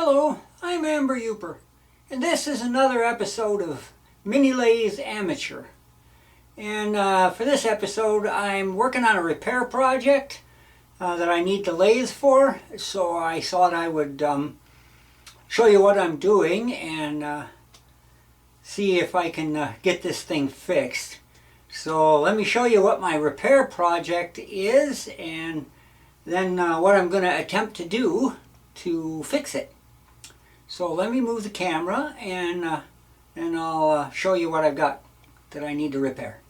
Hello, I'm Amber Uper, and this is another episode of Mini Lathe Amateur. And for this episode, I'm working on a repair project that I need the lathe for, so I thought I would show you what I'm doing and see if I can get this thing fixed. So let me show you what my repair project is and then what I'm going to attempt to do to fix it. So let me move the camera and I'll show you what I've got that I need to repair.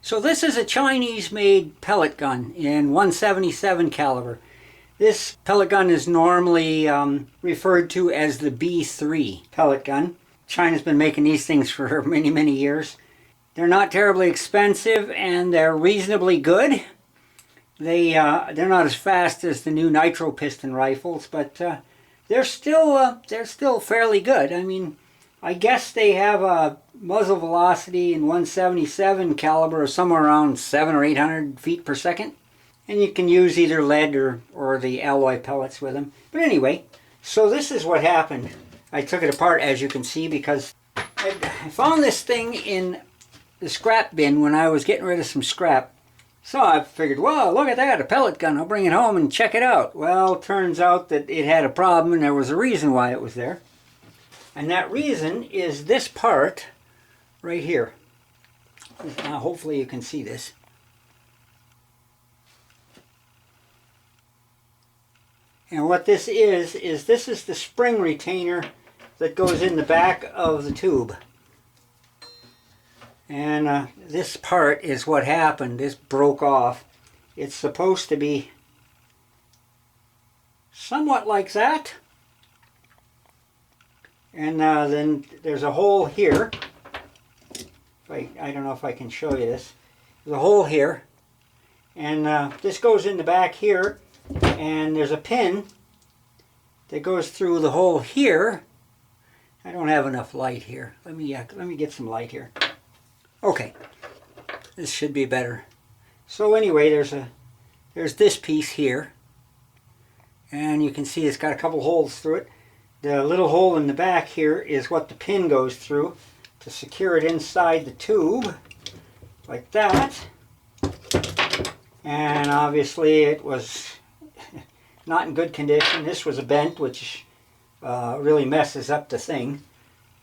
So this is a Chinese-made pellet gun in 177 caliber. This pellet gun is normally referred to as the B3 pellet gun. China's been making these things for many years. They're not terribly expensive and they're reasonably good. They're not as fast as the new nitro piston rifles, but they're still fairly good. I mean, I guess they have a muzzle velocity in 177 caliber of somewhere around 700 or 800 feet per second, and you can use either lead or the alloy pellets with them. But anyway, so this is what happened. I took it apart, as you can see, because I found this thing in the scrap bin when I was getting rid of some scrap. So I figured, well, look at that, a pellet gun. I'll bring it home and check it out. Well, turns out that it had a problem and there was a reason why it was there. And that reason is this part right here. Hopefully you can see this. And what this is this is the spring retainer that goes in the back of the tube. And this part is what happened. This broke off. It's supposed to be somewhat like that. And then there's a hole here. I don't know if I can show you this. There's a hole here. And this goes in the back here. And there's a pin that goes through the hole here. I don't have enough light here. Let me get some light here. Okay, this should be better. So anyway, there's this piece here, and you can see it's got a couple holes through it. The little hole in the back here is what the pin goes through to secure it inside the tube, like that. And obviously it was not in good condition. This was a bent, which really messes up the thing.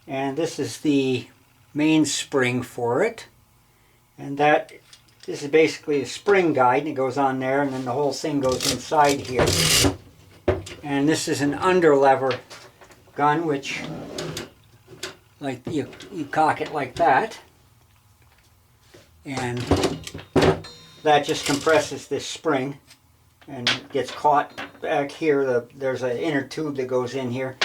And this is the mainspring for it, and this is basically a spring guide, and it goes on there, and then the whole thing goes inside here. And this is an underlever gun, which like you cock it like that, and that just compresses this spring and it gets caught back here. There's an inner tube that goes in here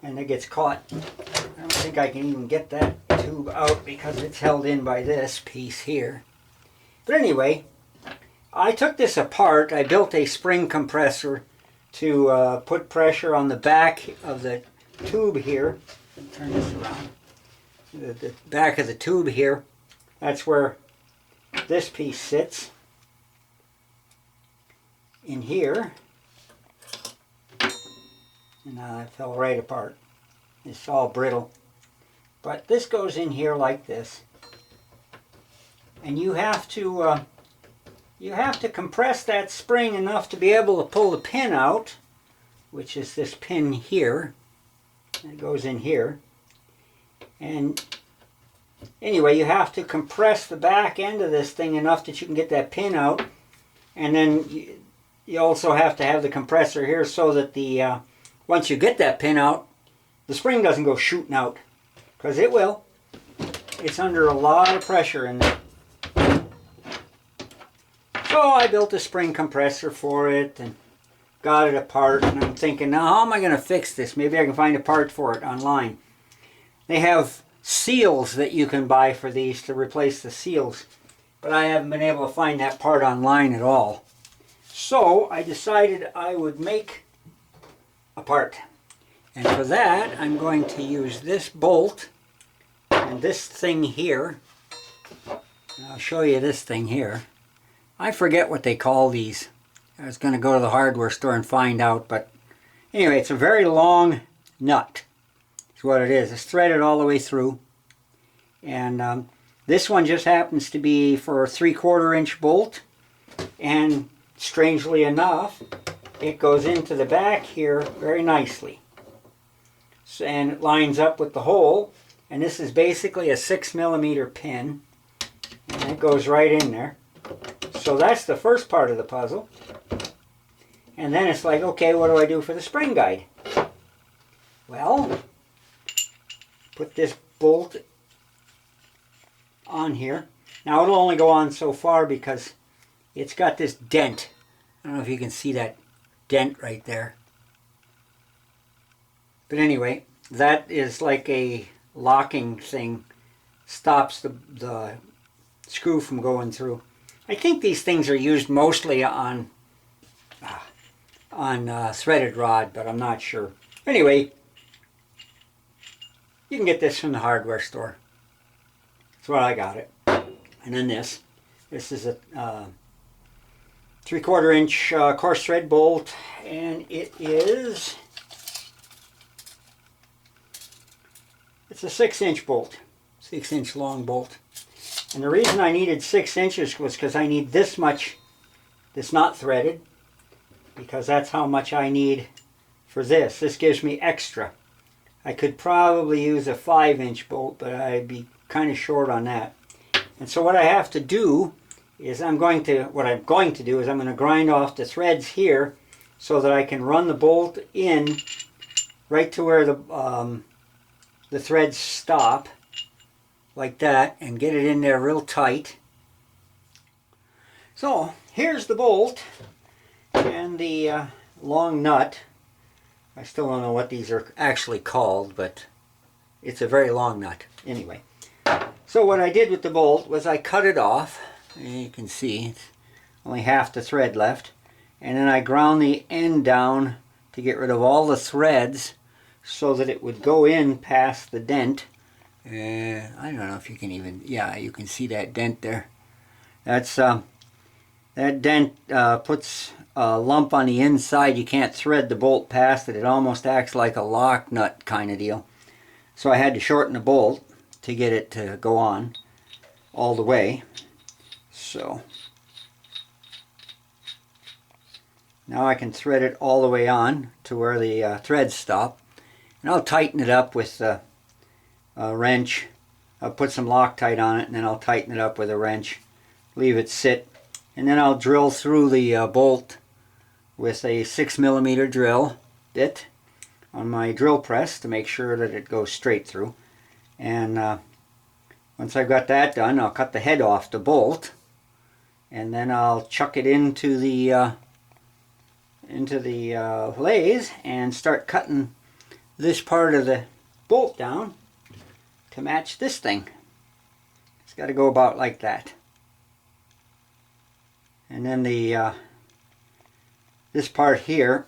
and it gets caught. I don't think I can even get that tube out because it's held in by this piece here. But anyway, I took this apart. I built a spring compressor to put pressure on the back of the tube here. Turn this around. The back of the tube here. That's where this piece sits. In here. And it fell right apart. It's all brittle. But this goes in here like this. And you have to compress that spring enough to be able to pull the pin out, which is this pin here. It goes in here. And anyway, you have to compress the back end of this thing enough that you can get that pin out. And then you also have to have the compressor here so that once you get that pin out, the spring doesn't go shooting out, because it will. It's under a lot of pressure in there. So I built a spring compressor for it and got it apart, and I'm thinking, now how am I going to fix this? Maybe I can find a part for it online. They have seals that you can buy for these to replace the seals, but I haven't been able to find that part online at all. So I decided I would make a part. And for that, I'm going to use this bolt and this thing here. I'll show you this thing here. I forget what they call these. I was going to go to the hardware store and find out, but anyway, it's a very long nut. That's what it is. It's threaded all the way through. And this one just happens to be for a 3/4 inch bolt. And strangely enough, it goes into the back here very nicely. So, and it lines up with the hole. And this is basically a 6mm pin. And it goes right in there. So that's the first part of the puzzle. And then it's like, okay, what do I do for the spring guide? Well, put this bolt on here. Now it'll only go on so far because it's got this dent. I don't know if you can see that dent right there. But anyway, that is like a locking thing. Stops the screw from going through. I think these things are used mostly on threaded rod, but I'm not sure. Anyway, you can get this from the hardware store. That's where I got it. And then this is a 3/4 inch coarse thread bolt, and it's a 6-inch bolt, 6-inch long bolt. And the reason I needed 6 inches was because I need this much that's not threaded, because that's how much I need for this. This gives me extra. I could probably use a 5-inch bolt, but I'd be kind of short on that. And so what I have to do is I'm going to grind off the threads here so that I can run the bolt in right to where the threads stop, like that, and get it in there real tight. So here's the bolt and the long nut. I still don't know what these are actually called, but it's a very long nut. Anyway, so what I did with the bolt was I cut it off. You can see it's only half the thread left. And then I ground the end down to get rid of all the threads so that it would go in past the dent. I don't know if you can even, yeah, you can see that dent there. That's that dent puts a lump on the inside. You can't thread the bolt past it. It almost acts like a lock nut kind of deal. So I had to shorten the bolt to get it to go on all the way. So now I can thread it all the way on to where the threads stop. And I'll tighten it up with a wrench. I'll put some Loctite on it, and then I'll tighten it up with a wrench. Leave it sit. And then I'll drill through the bolt with a 6mm drill bit on my drill press to make sure that it goes straight through. And once I've got that done, I'll cut the head off the bolt, and then I'll chuck it into the lathe and start cutting this part of the bolt down to match this thing. It's got to go about like that. And then this part here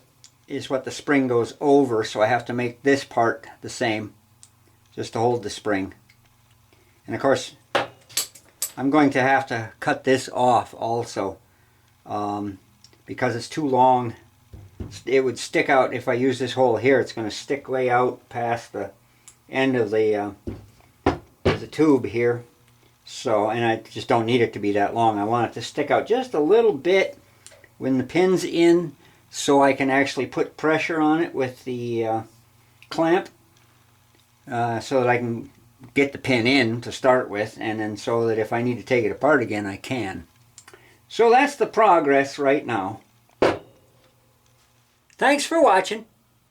is what the spring goes over, so I have to make this part the same just to hold the spring. And of course I'm going to have to cut this off also because it's too long. It would stick out if I use this hole here. It's going to stick way out past the end of the tube here. So, and I just don't need it to be that long. I want it to stick out just a little bit when the pin's in, so I can actually put pressure on it with the clamp so that I can get the pin in to start with, and then so that if I need to take it apart again, I can. So that's the progress right now. Thanks for watching.